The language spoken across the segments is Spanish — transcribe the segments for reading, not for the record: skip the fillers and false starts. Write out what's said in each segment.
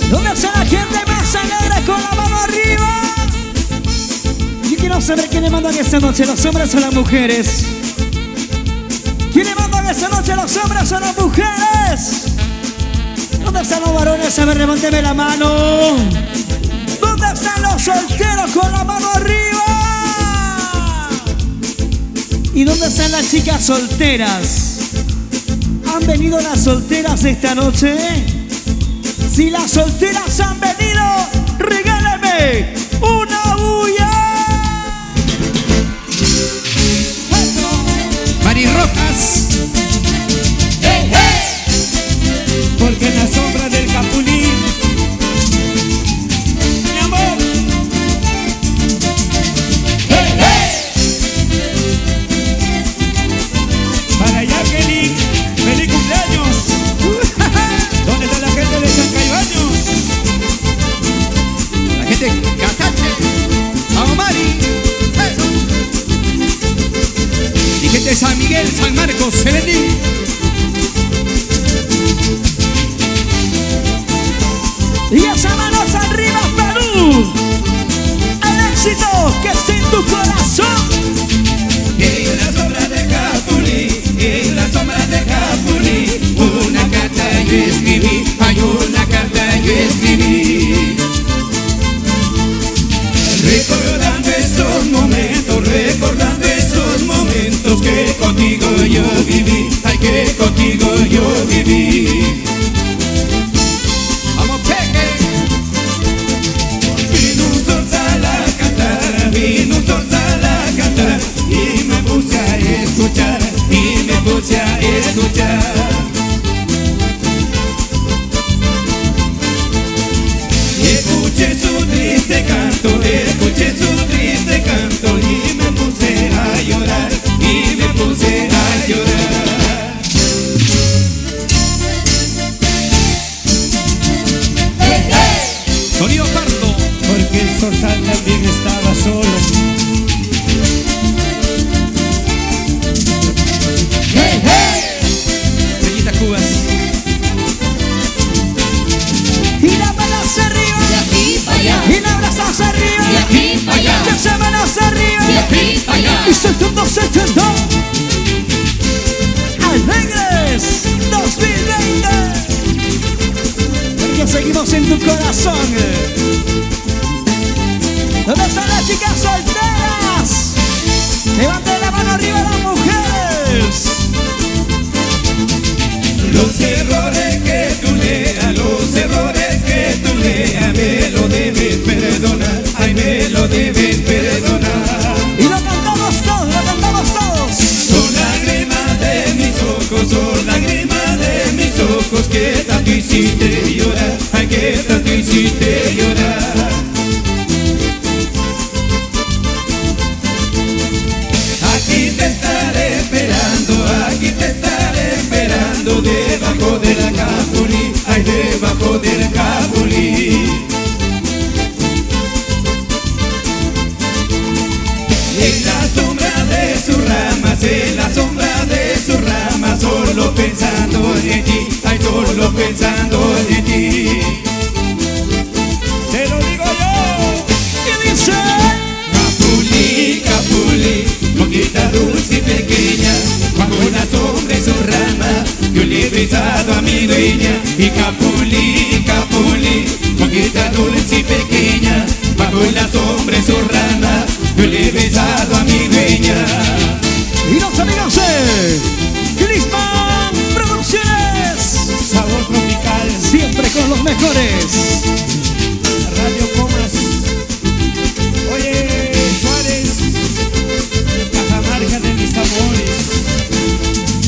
¿Dónde está la gente más alegre con la mano arriba? Yo quiero saber quién le mandan esta noche, los hombres o las mujeres. ¿Quién le mandan esta noche, los hombres o las mujeres? ¿Dónde están los varones? A ver, levánteme la mano. ¿Dónde están los solteros con la mano arriba? ¿Y dónde están las chicas solteras? ¿Han venido las solteras esta noche? Si las solteras han venido, regálame una bulla. Mari Rojas. ¡Hey, hey! Porque en la sombra del Capulín, mi amor. ¡Hey, hey! Para Jacqueline, feliz cumpleaños. ¿Dónde está la gente de San Caibaños? La gente de Cacache. Vamos, Mari. Eso. Y gente de San Miguel, San Marcos, Selení. Y esas manos arriba, Perú. El éxito que está en tu corazón. En la sombra de Capulí, en la sombra de Capulí, una carta yo escribí, hay una carta yo escribí. Recordando esos momentos que contigo yo viví, ay que contigo yo viví. Vamos, Peque. Vino un sol a cantar, vino un sol a cantar, y me puse a escuchar, y me puse a escuchar. Escuché su triste canto, escuché su triste canto, y me puse a llorar, y me puse a llorar. ¡Hey, hey! Sonido Parto. Porque el Sorsal también estaba solo. ¡Hey, hey! Peñita Cubas. Y las manos arriba. De aquí para allá, Y las brazos arriba. de aquí para allá, Y esas manos arriba. de aquí para allá. Y soltando, soltando. Alegres 2020. Porque seguimos en tu corazón. ¿Dónde están las chicas solteras? Levanten la mano arriba las mujeres. Los errores que tú leas, los errores que tú leas, me lo debes perdonar, ay me lo debes perdonar. Y lo cantamos todos, lo cantamos todos. Son lágrimas de mis ojos, son lágrimas de mis ojos que tanto hiciste llorar, ay que tanto hiciste llorar. Aquí te estaré esperando, aquí te estaré esperando, debajo del Capulí, ay debajo del Capulí. En la sombra de sus ramas, en la sombra de sus ramas, solo pensando en ti, ay solo pensando en ti. Te lo digo yo. ¿Qué dice? Capulí, Capulí, monjita dulce y pequeña, bajo la sombra de su rama, yo le he besado a mi dueña. Y Capulí, Capulí, monjita dulce y pequeña, bajo la sombra de su rama, yo le he besado a mi dueña. Y los amigos de Crisman Producciones, Sabor tropical, siempre con los mejores. Radio Comas. Oye, Suárez, Cajamarca de mis amores.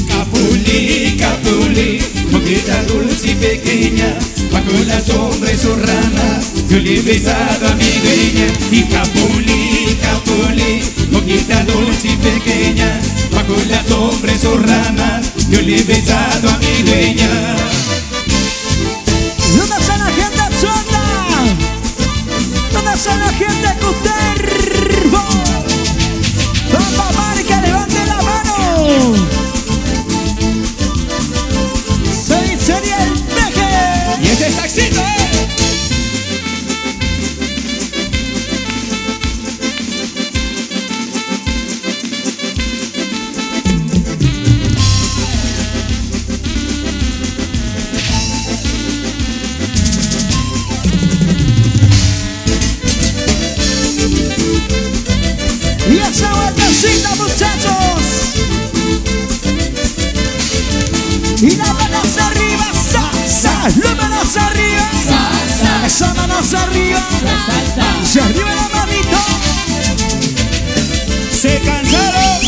Capulí, Capulí, monjita dulce y pequeña, bajo la sombra de su rama, yo le he besado a mi dueña. Y Capulí, Capulí, monjita dulce y pequeña, bajo la sombra de su rama, yo le he besado a mi dueña. ¿Dónde está la gente chota? ¿Dónde está la gente Cuterbo? Vamos, marca, levante la mano. Sería el peje. Y ese es Taxito, saludcita, muchachos. Y las manos arriba, salsa. Las manos arriba, Salsa, esas manos arriba. salsa. Se arriba la manito. ¿Se cansaron?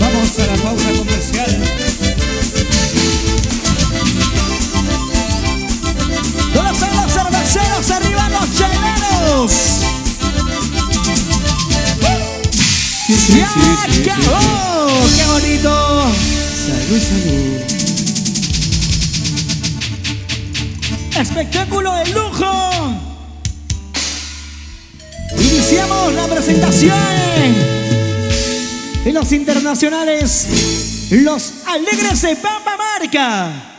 Vamos a la pausa comercial. ¿Dónde están los cerveceros? Arriba los cheleros. ¡Ya acabó! ¡Qué bonito! Salud, salud. Espectáculo de lujo. Iniciamos la presentación de los internacionales, los Alegres de Pampa Marca.